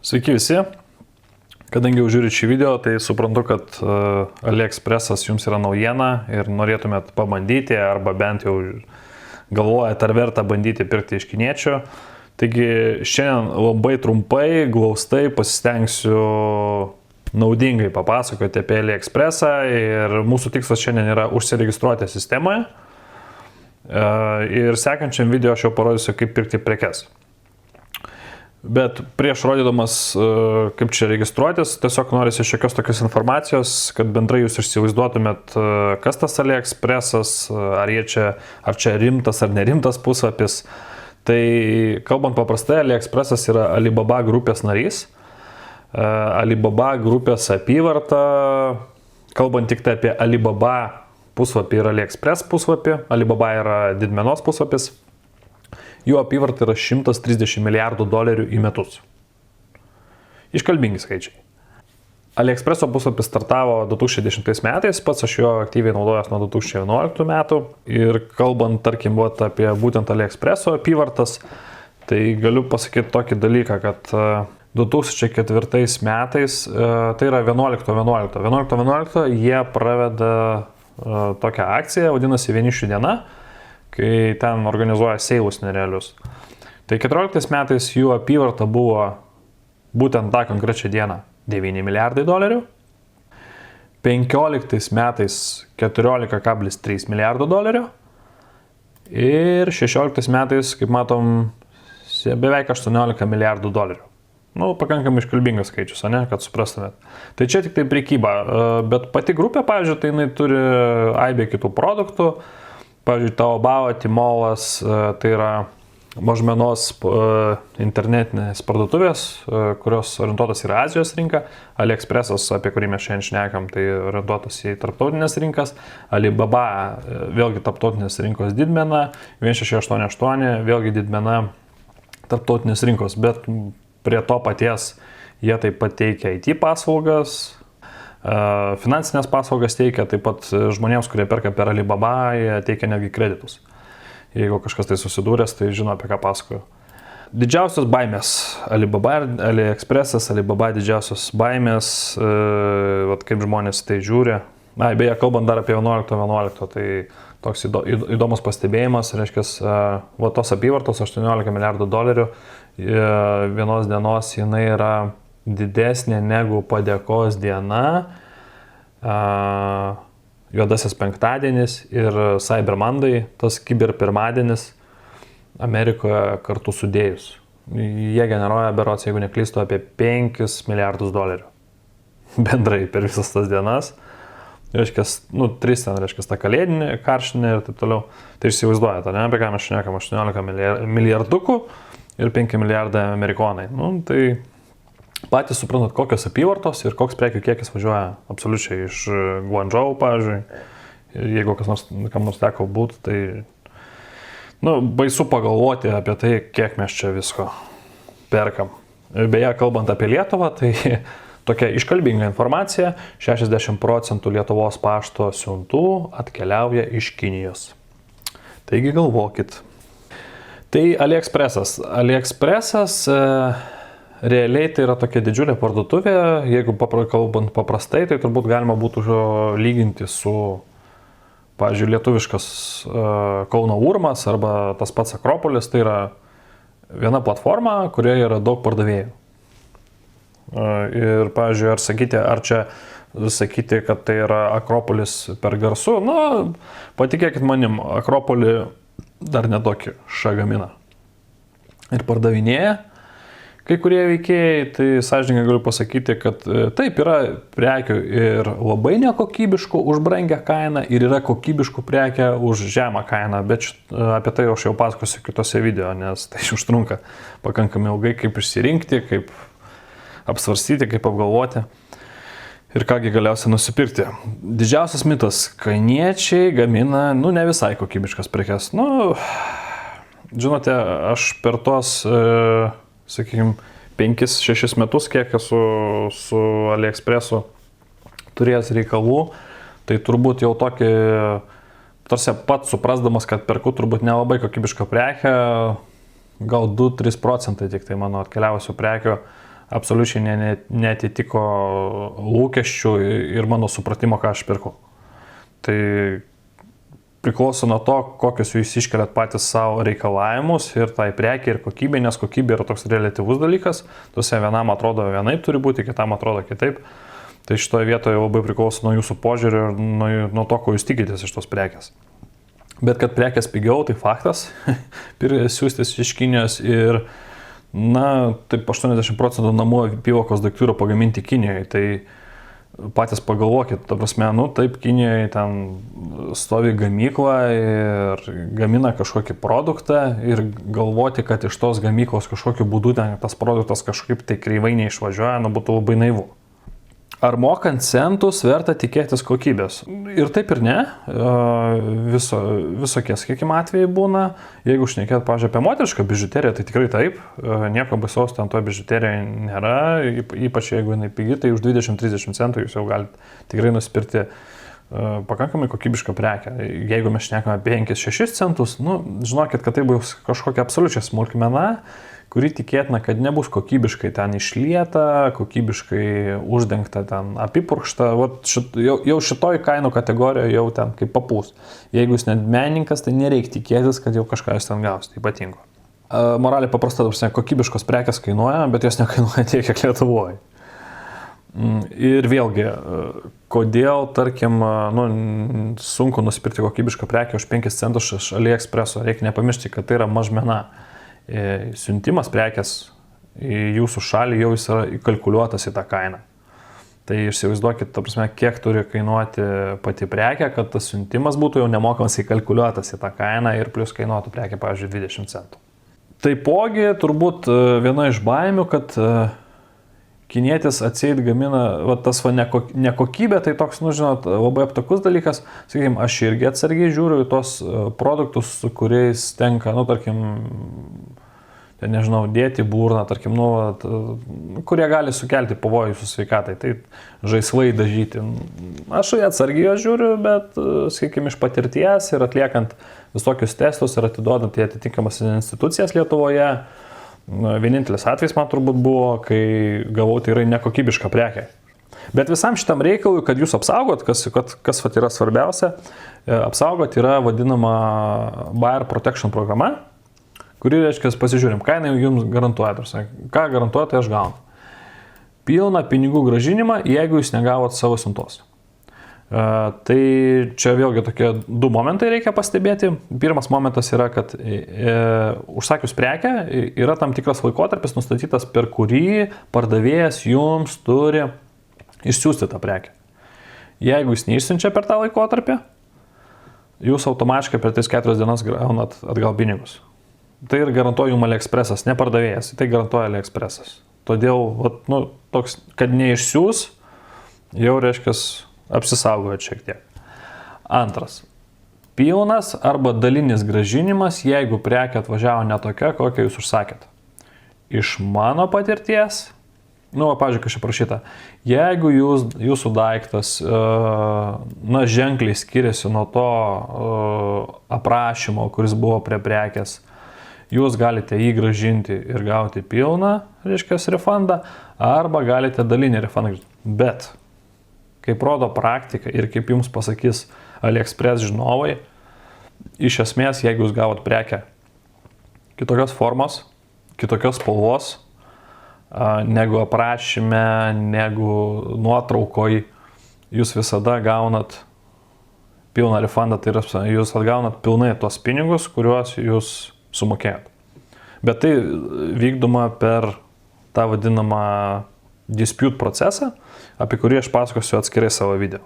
Sveiki visi. Kadangi jau žiūrit šį video, tai suprantu, kad AliExpress'as jums yra naujiena ir norėtumėt pabandyti arba bent jau galvojat, ar verta bandyti pirkti iš kiniečių. Taigi šiandien labai trumpai, glaustai pasistengsiu naudingai papasakoti apie AliExpress'ą ir mūsų tikslas šiandien yra užsiregistruoti sistemoje. Ir sekančiam video aš jau parodysiu, kaip pirkti prekes. Bet prieš rodydamas, kaip čia registruotis, tiesiog norisi šiokios tokios informacijos, kad bendrai jūs įsivaizduotumėt, kas tas AliExpress'as, ar čia rimtas ar nerimtas puslapis. Tai kalbant paprastai, AliExpress'as yra Alibaba grupės narys. Alibaba grupės apyvarta, kalbant tik tai apie Alibaba puslapį ir AliExpress puslapį, Alibaba yra didmenos puslapis. Jų apyvarta yra $130 milijardų į metus. Iškalbingi skaičiai. AliExpresso puslapis startavo 2010 metais, pats aš jo aktyviai naudojas nuo 2011 metų. Ir kalbant, tarkim, apie būtent AliExpresso apyvartas, tai galiu pasakyti tokį dalyką, kad 2004 metais, tai yra 11.11, jie praveda tokią akciją, vadinasi Vienišių diena, kai ten organizuoja seilus nerealius. Tai 14 metais jų apyvarta buvo būtent tą konkrečią dieną $9 milijardai. 15 metais $14,3 milijardo. Ir 16 metais, kaip matom, beveik $18 milijardų. Pakankamai iškalbingas skaičius, kad suprastumėt. Tai čia tik tai prekyba, bet pati grupė, pavyzdžiui, tai jinai turi aibę kitų produktų. Pavyzdžiui, Taobao, Timolas, tai yra mažmenos internetinės parduotuvės, kurios orientuotas į Azijos rinką. AliExpress'as, apie kurį mes šiandien šnekam, tai orientuotas į tarptautinės rinkas. Alibaba, vėlgi tarptautinės rinkos didmena. 1688, vėlgi didmena tarptautinės rinkos. Bet prie to paties jie taip pat teikia IT paslaugas. Finansinės paslaugas teikia, taip pat žmonėms, kurie perka per Alibaba, jie teikia netgi kreditus. Jeigu kažkas tai susidūręs, tai žino, apie ką pasakoju. Didžiausios baimės Alibaba ir AliExpress'as, Alibaba didžiausios baimės, kaip žmonės tai žiūri. Beje, kalbant dar apie 11.11, tai toks įdomus pastebėjimas, reiškia, tos apyvartos $18 milijardų vienos dienos, jinai yra didesnė negu padėkos diena, juodasis penktadienis ir Cyber Monday, tas kiber pirmadienis Amerikoje kartu sudėjus. Jie generuoja, berods, jeigu neklystu, apie $5 milijardus. Bendrai per visas tas dienas. Reiškia, 3 ten, reiškia, ta kalėdinė, karštinė ir taip toliau. Tai įsivaizduojate, apie ką mes šnekam, 18 milijardukų ir 5 milijardai amerikonai. Tai patys suprantat, kokios apyvartos ir koks prekių kiekis važiuoja absoliučiai iš Guangzhou, pavyzdžiui. Ir jeigu kam nors teko būti, tai baisu pagalvoti apie tai, kiek mes čia visko perkam. Beje, kalbant apie Lietuvą, tai tokia iškalbinga informacija, 60% Lietuvos pašto siuntų atkeliauja iš Kinijos. Taigi galvokit. Tai AliExpress'as. AliExpress'as realiai tai yra tokia didžiulė parduotuvė, jeigu kalbant paprastai, tai turbūt galima būtų lyginti su, pavyzdžiui, lietuviškas Kauno Urmas arba tas pats Akropolis, tai yra viena platforma, kurioje yra daug pardavėjų. Ir, pavyzdžiui, ar čia sakyti, kad tai yra Akropolis per garsu, patikėkit manim, Akropolį dar netokį gamina ir pardavinėja. Kai kurie veikėjai, tai sąžininkai galiu pasakyti, kad taip yra prekių ir labai nekokybiškų už brangią kainą ir yra kokybiškų prekių už žemą kainą, bet apie tai aš jau pasakosiu kitose video, nes tai užtrunka pakankamai ilgai, kaip išsirinkti, kaip apsvarstyti, kaip apgalvoti ir kągi galiausiai nusipirkti. Didžiausias mitas - kiniečiai gamina, ne visai kokybiškas prekes. Žinote, aš per tos sakykime, 5-6 metus, kiek esu su AliExpress'u turėjęs reikalų, tai turbūt jau tokį, tarsi pats suprasdamas, kad perku turbūt nelabai kokybišką prekę, gal 2-3% tik tai mano atkeliavusių prekių absoliučiai netitiko lūkesčių ir mano supratimo, ką aš pirkau. Tai priklauso nuo to, kokius jūs iškeliat patys savo reikalavimus ir tai prekiai ir kokybė, nes kokybė yra toks reliatyvus dalykas. Tuose vienam atrodo vienaip turi būti, kitam atrodo kitaip. Tai šitoje vietoje labai priklauso nuo jūsų požiūrio ir nuo to, ko jūs tikitės iš tos prekės. Bet kad prekės pigiau, tai faktas. Siūstis iš Kinijos ir taip 80% namų apyvokos daiktų yra pagaminti Kinijoje. Tai patys pagalvokit, ta prasme, taip Kinijoje ten stovi gamykla ir gamina kažkokį produktą ir galvoti, kad iš tos gamyklos kažkokiu būdu ten tas produktas kažkaip tai kreivai neišvažiuoja, būtų labai naivu. Ar mokant centus verta tikėtis kokybės? Ir taip ir ne. Visokie, sakykime, atvejai būna. Jeigu šnekėt, pavyzdžiui, apie moterišką bižuteriją, tai tikrai taip. Nieko baisaus ten to bižuterijoje nėra. Ypač jeigu jinai pigi, tai už 20-30 centų jūs jau galite tikrai nusipirkti pakankamai kokybišką prekę. Jeigu mes šnekame 5-6 centus, žinokit, kad tai bus kažkokia absoliučia smulkmena, kuri tikėtina, kad nebus kokybiškai ten išlieta, kokybiškai uždengta ten apipurkšta. Jau šitoj kainų kategorijoje jau ten kaip papūs. Jeigu jūs net menininkas, tai nereikia tikėtis, kad jau kažką jūs ten gausite ypatingo. Moraliai paprasta, kokybiškos prekės kainuoja, bet jos nekainuoja tiek, kiek Lietuvoje. Ir vėlgi, kodėl, tarkim, sunku nusipirkti kokybišką prekę už 5 centus iš AliExpresso. Reikia nepamiršti, kad tai yra mažmena. Siuntimas prekės į jūsų šalį jau jis yra įkalkuliuotas į tą kainą. Tai įsivaizduokit, ta prasme, kiek turi kainuoti pati prekė, kad tas siuntimas būtų jau nemokamas įkalkuliuotas į tą kainą ir plus kainuotų prekė, pavyzdžiui, 20 centų. Taipogi, turbūt viena iš baimių, kad kinietis atseit gamina, tas nekokybė, tai toks, labai aptakus dalykas. Sakykime, aš irgi atsargiai žiūriu į tos produktus, su kuriais tenka, tarkim, dėti burną, tarkim, kurie gali sukelti pavojų jūsų sveikatai, tai žaislai dažyti. Aš atsargiai juos žiūriu, bet, sakykime, iš patirties ir atliekant visokius testus ir atiduodant į atitinkamas institucijas Lietuvoje, vienintelis atvejs man turbūt buvo, kai gavau tikrai nekokybišką prekę. Bet visam šitam reikalui, kad jūs apsaugot, kas yra svarbiausia, apsaugot yra vadinama Buyer Protection programa, kuri reiškia, pasižiūrim, ką jinai jums garantuoja. Ką garantuoja, tai aš gaunu. Pilną pinigų grąžinimą, jeigu jūs negavot savo siuntos. Tai čia vėlgi tokie du momentai reikia pastebėti. Pirmas momentas yra, kad užsakius prekę yra tam tikras laikotarpis nustatytas, per kurį pardavėjas jums turi išsiųsti tą prekę. Jeigu jis neišsiunčia per tą laikotarpį, jūs automatiškai per 3-4 dienas gaunat atgal pinigus. Tai ir garantuoja jums AliExpressas, ne pardavėjas, tai garantuoja AliExpressas. Todėl, toks, kad neišsiūs, jau reiškia apsisaugojot šiek tiek. Antras. Pilnas arba dalinis grąžinimas, jeigu prekė atvažiavo ne tokia, kokią jūs užsakėt. Iš mano patirties, pavyzdžiui, kažkaip prašyta, jeigu jūsų daiktas ženkliai skiriasi nuo to aprašymo, kuris buvo prie prekės, jūs galite jį grąžinti ir gauti pilną, reiškia, refundą, arba galite dalinį refundą. Bet kaip rodo praktika ir kaip jums pasakys AliExpress žinovai, iš esmės, jeigu jūs gavot prekę kitokios formos, kitokios spalvos, negu aprašyme, negu nuotraukoj, jūs visada gaunat pilną refundą, tai jūs atgaunat pilnai tos pinigus, kuriuos jūs sumokėjot. Bet tai vykdoma per tą vadinamą dispute procesą, apie kurį aš pasakosiu atskirai savo video.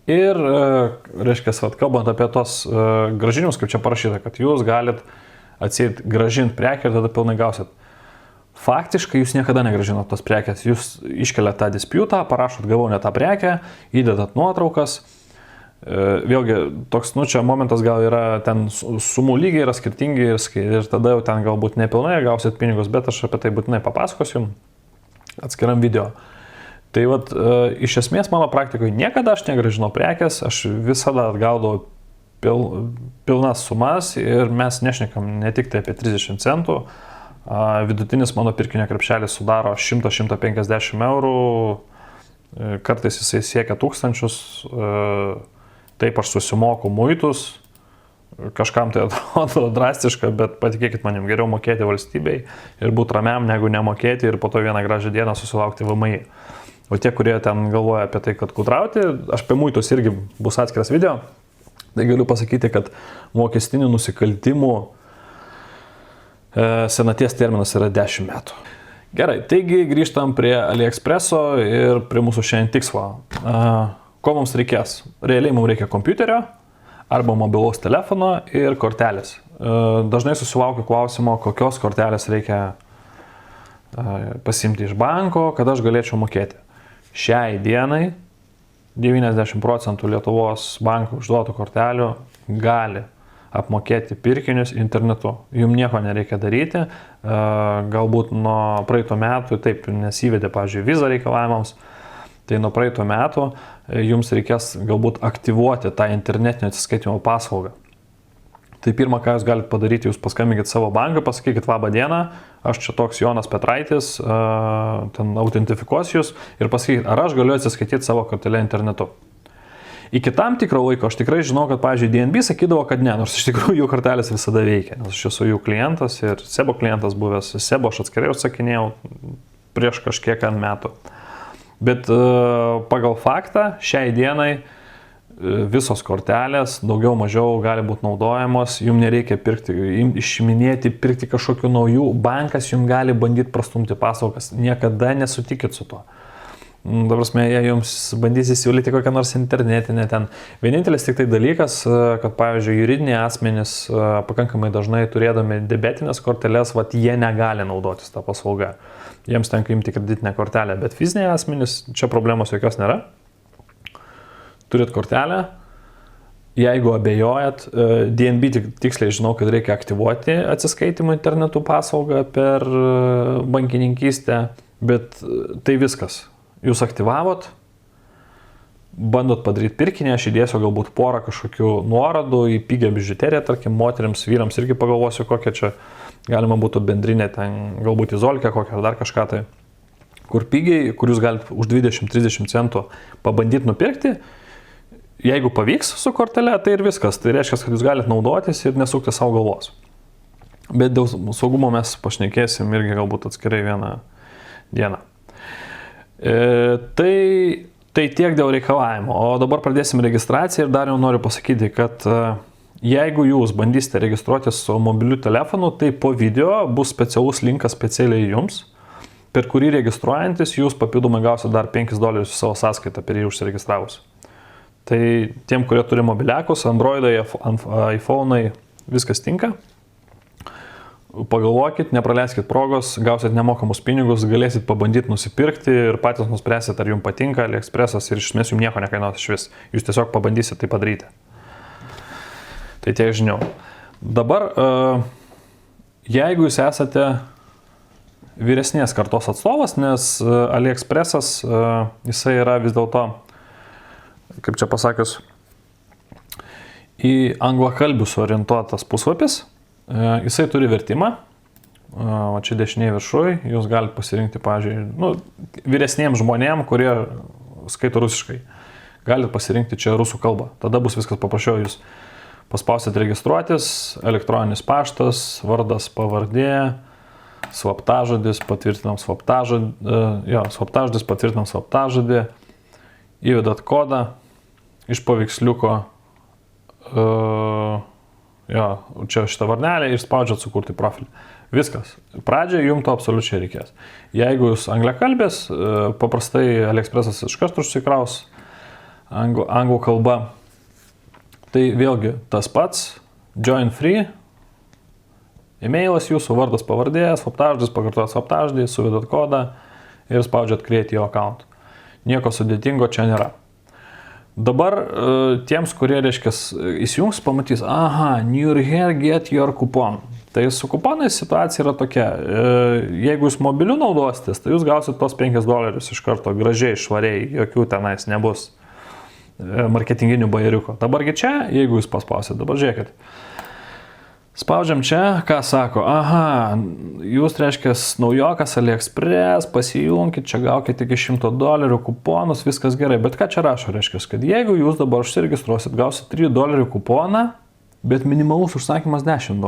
Ir, reiškia, kalbant apie tos grąžinimus, kaip čia parašyta, kad jūs galit atseit grąžinti prekę ir tada pilnai gausit. Faktiškai jūs niekada negrąžinot tos prekės. Jūs iškeliat tą disputą, parašot, gavau ne tą prekę, įdedat nuotraukas. Vėlgi, toks, čia momentas gal yra, ten sumų lygiai yra skirtingi ir tada jau ten galbūt nepilnai gausit pinigus, bet aš apie tai būtinai papasakosiu atskiram video. Tai iš esmės mano praktikoje niekada aš negrąžinau prekės, aš visada atgaudavau pilnas sumas ir mes nešnekam ne tik tai apie 30 centų, Vidutinis mano pirkinio krepšelis sudaro 100-150 eurų, kartais jisai siekia 1000, taip aš susimoku muitus, kažkam tai atrodo drastiška, bet patikėkit manim, geriau mokėti valstybei ir būti ramiam, negu nemokėti ir po to vieną gražią dieną susilaukti VMI. O tie, kurie ten galvoja apie tai, kad gudrauti, aš apie muitus irgi bus atskiras video, tai galiu pasakyti, kad mokestinių nusikaltimų senaties terminas yra 10 metų. Gerai, taigi grįžtam prie AliExpreso ir prie mūsų šiandien tikslo. Ko mums reikės? Realiai mums reikia kompiuterio arba mobilaus telefono ir kortelės. Dažnai susilaukiu klausimo, kokios kortelės reikia pasiimti iš banko, kad aš galėčiau mokėti. Šiai dienai 90% Lietuvos bankų užduotų kortelių gali apmokėti pirkinius internetu. Jums nieko nereikia daryti. Galbūt nuo praeito metų taip nesivedė, pavyzdžiui, vizą reikalavimams. Tai nuo praeito metų jums reikės galbūt aktyvuoti tą internetinio atsiskaitimo paslaugą. Tai pirmą, ką jūs galite padaryti, jūs paskambinkit savo banką, pasakykit labą dieną, aš čia toks Jonas Petraitis, ten autentifikuosiu jūs ir pasakykit, ar aš galiu atsiskaityti savo kortelę internetu. Iki tam tikro laiko aš tikrai žinau, kad, pavyzdžiui, DNB sakydavo, kad ne, nors iš tikrųjų jų kortelės visada veikia, nes aš esu jų klientas ir Sebo klientas buvęs, Sebo aš atskirai užsakinėjau prieš kažkiek metų. Bet pagal faktą, šiai dienai visos kortelės daugiau mažiau gali būti naudojamos, jums nereikia išiminėti, pirkti kažkokių naujų, bankas jums gali bandyti prastumti paslaugas, niekada nesutikit su to. Dabar jie jums bandys įsiūlyti kokią nors internetinę ten. Vienintelis tik tai dalykas, kad pavyzdžiui juridiniai asmenys pakankamai dažnai turėdami debetinės korteles, jie negali naudotis tą paslaugą. Jiems tenka imti kreditinę kortelę, bet fiziniai asmenys, čia problemos jokios nėra. Turit kortelę, jeigu abejojat, DNB tiksliai žinau, kad reikia aktyvuoti atsiskaitimo internetu paslaugą per bankininkystę, bet tai viskas. Jūs aktyvavot, bandot padaryti pirkinį, aš įdėsiu galbūt porą kažkokių nuorodų į pigią bižuteriją, tarkim, moteriams, vyrams irgi pagalvosiu, kokią čia galima būtų bendrinė, ten galbūt izolkę kokią ar dar kažką tai, kur pigiai, kur jūs galite už 20-30 centų pabandyti nupirkti. Jeigu pavyks su kortelė, tai ir viskas. Tai reiškia, kad jūs galite naudotis ir nesukti savo galvos. Bet dėl saugumo mes pašnekėsim irgi galbūt atskirai vieną dieną. Tai tiek dėl reikalavimo. O dabar pradėsim registraciją ir dar jau noriu pasakyti, kad jeigu jūs bandysite registruotis su mobiliu telefonu, tai po video bus specialus linkas specialiai jums, per kurį registruojantis jūs papildomai gausite dar $5 į savo sąskaitą per jį užsiregistravus. Tai tiem, kurie turi mobiliakus, Androidai, iPhone'ai, viskas tinka. Pagalvokit, nepraleiskit progos, gausit nemokamus pinigus, galėsit pabandyti nusipirkti ir patys nuspręsit, ar jums patinka AliExpressas ir iš esmės jums nieko nekainuos iš vis. Jūs tiesiog pabandysit tai padaryti. Tai tiek žinių. Dabar, jeigu jūs esate vyresnės kartos atstovas, nes AliExpressas, jisai yra vis dėlto, kaip čia pasakius, į anglakalbius orientuotas puslapis. Jisai turi vertimą, o čia dešinėje viršui, jūs galite pasirinkti, pavyzdžiui, vyresniems žmonėms, kurie skaito rusiškai, galite pasirinkti čia rusų kalbą. Tada bus viskas paprasčiau, jūs paspausit registruotis, elektroninis paštas, vardas, pavardė, slaptažodis, patvirtinam slaptažodis, patvirtinam slaptažodį, įvedat kodą iš paveiksliuko, čia šitą varnelę ir spaudžiat sukurti profilį. Viskas. Pradžiai jums to absoliučiai reikės. Jeigu jūs angliakalbės, paprastai AliExpressas iš karto užsikraus anglų kalba. Tai vėlgi tas pats, join free, e-mailas jūsų, vardas, pavardė, slaptažodis, pakartojat slaptažodį, suvedat kodą ir spaudžiat create your account. Nieko sudėtingo čia nėra. Dabar tiems, kurie, reiškia, įsijungs, pamatys, new here, get your coupon. Tai su kuponais situacija yra tokia, jeigu jūs mobiliu naudositės, tai jūs gausit tos $5 iš karto gražiai, švariai, jokių tenais nebus marketinginių bajeriuko. Dabargi čia, jeigu jūs paspausit, dabar žiūrėkit, Spaudžiam čia, ką sako, aha, jūs reiškia naujokas AliExpress, pasijungkit, čia gaukit iki $100 kuponus, viskas gerai, bet ką čia rašo, reiškia, kad jeigu jūs dabar užsiregistruosit, gausit $3 kuponą, bet minimalus užsakymas $10.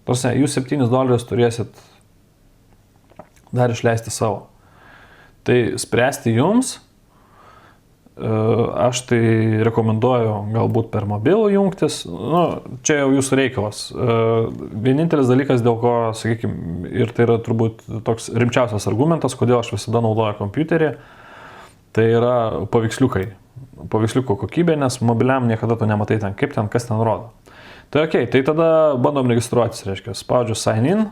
Tarsi, jūs $7 turėsit dar išleisti savo. Tai spręsti jums, aš tai rekomenduoju galbūt per mobilų jungtis, čia jau jūsų reikalas. Vienintelis dalykas, dėl ko, sakykime, ir tai yra turbūt toks rimčiausias argumentas, kodėl aš visada naudoju kompiuterį, tai yra paveiksliuko kokybė, nes mobiliam niekada to nematai ten, kaip ten, kas ten rodo. Tai okei, tai tada bandom registruotis, reiškia, spaudžiu sign in,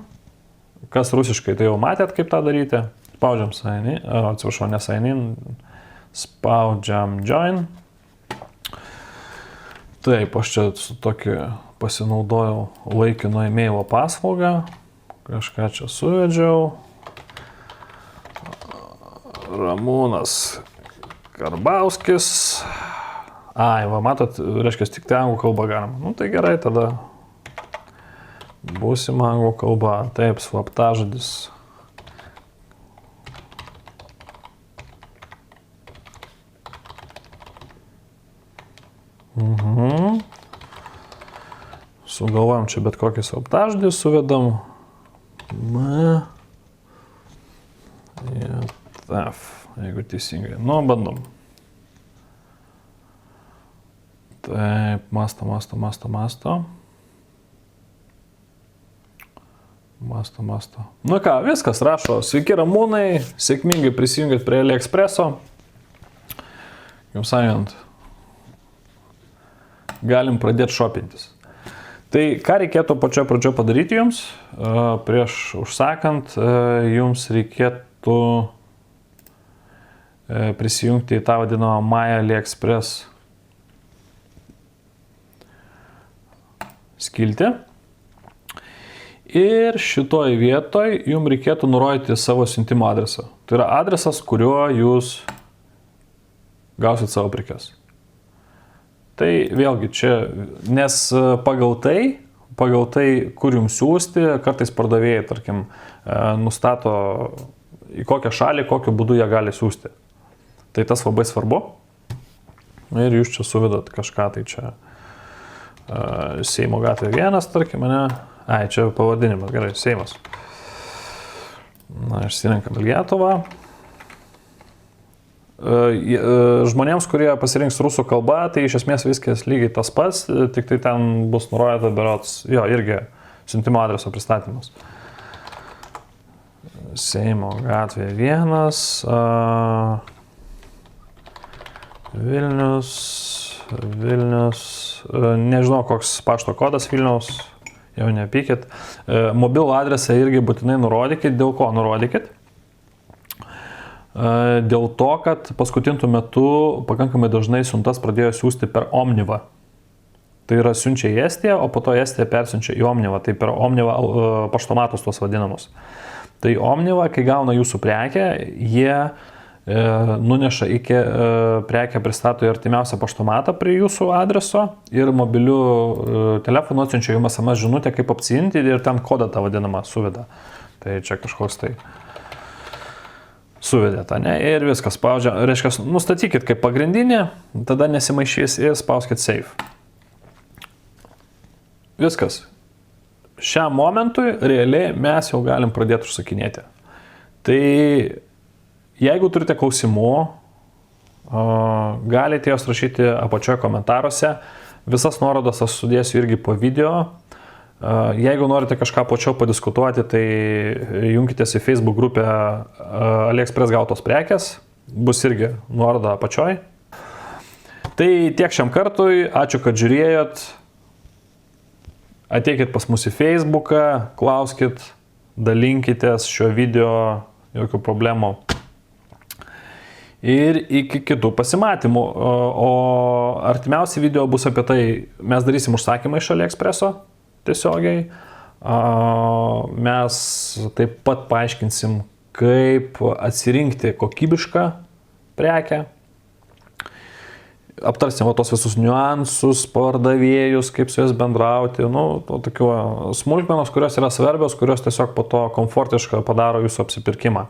kas rusiškai, tai jau matėt, kaip tą daryti, spaudžiam sign in, atsiprašau, ne sign in, spaudžiam join. Taip, aš čia su tokį pasinaudojau laikino e-mailo paslaugą, kažką čia suvedžiau. Ramūnas Karbauskis. Ai, va, matot, reiškia, tik tai anglų kalba galima. Tai gerai, tada būsim anglų kalba. Taip, slaptažodis. Sugalvojam čia bet kokį slaptažodį, suvedam jeigu teisingai. Bandom. Taip, masto. Ką, viskas rašo. Sveiki Ramūnai, sėkmingai prisijungėt prie AliExpresso. Jums sakant, galim pradėti šopintis. Tai ką reikėtų pačioje pradžioje padaryti jums? Prieš užsakant, jums reikėtų prisijungti į tą vadinamą My AliExpress skiltį. Ir šitoj vietoj jums reikėtų nurodyti savo siuntimo adresą. Tai yra adresas, kuriuo jūs gausit savo prekes. Tai vėlgi čia, nes pagal tai, kur jums siūsti, kartais pardavėjai, tarkim, nustato į kokią šalį, kokiu būdu jie gali siūsti. Tai tas labai svarbu. Ir jūs čia suvedat kažką, tai čia Seimo gatvė 1, tarkim, ne? Ai, čia pavadinimas, gerai, Seimas. Išsirenkam Lietuvą. Žmonėms, kurie pasirinks rusų kalbą, tai iš esmės viskas lygiai tas pats, tik tai ten bus nurodyta berods, irgi siuntimo adreso pristatymas. Seimo gatvė 1, Vilnius, nežinau koks pašto kodas Vilniaus, jau nepykit. Mobilų adresą irgi būtinai nurodykit, dėl ko nurodykit. Dėl to, kad paskutiniu metu pakankamai dažnai siuntas pradėjo siūsti per Omniva. Tai yra siunčia į Estiją, o po to Estija persiunčia į Omniva. Tai per Omniva paštomatus tuos vadinamus. Tai Omniva, kai gauna jūsų prekę, jie nuneša iki prekę pristato į artimiausią paštomatą prie jūsų adreso ir mobiliu telefonu atsiunčia jums SMS žinutę, kaip apsiimti ir ten kodą tą vadinamą suveda. Tai čia kažkoks tai suvedėte, ne? Ir viskas spaudžia. Reiškia, nustatykit kaip pagrindinį, tada nesimaišys ir spauskit save. Viskas. Šiam momentui realiai mes jau galim pradėti užsakinėti. Tai jeigu turite klausimų, galite jos rašyti apačioje komentaruose. Visas nuorodas aš sudėsiu irgi po video. Jeigu norite kažką plačiau padiskutuoti, tai jungitės į Facebook grupę AliExpress gautos prekės. Bus irgi nuoroda apačioj. Tai tiek šiam kartui. Ačiū, kad žiūrėjot. Ateikit pas mus į Facebooką, klauskit, dalinkitės šio video, jokių problemų. Ir iki kitų pasimatymų. O artimiausi video bus apie tai, mes darysim užsakymą iš AliExpresso tiesiogiai. Mes taip pat paaiškinsim, kaip atsirinkti kokybišką prekę. aptarsim tos visus niuansus, pardavėjus, kaip su jais bendrauti, tokių smulkmenos, kurios yra svarbios, kurios tiesiog po to komfortiškai padaro jūsų apsipirkimą.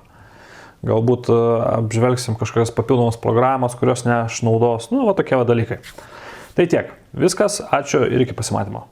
Galbūt apžvelgsim kažkokias papildomas programas, kurios neš naudos, tokie dalykai. Tai tiek. Viskas, ačiū ir iki pasimatymo.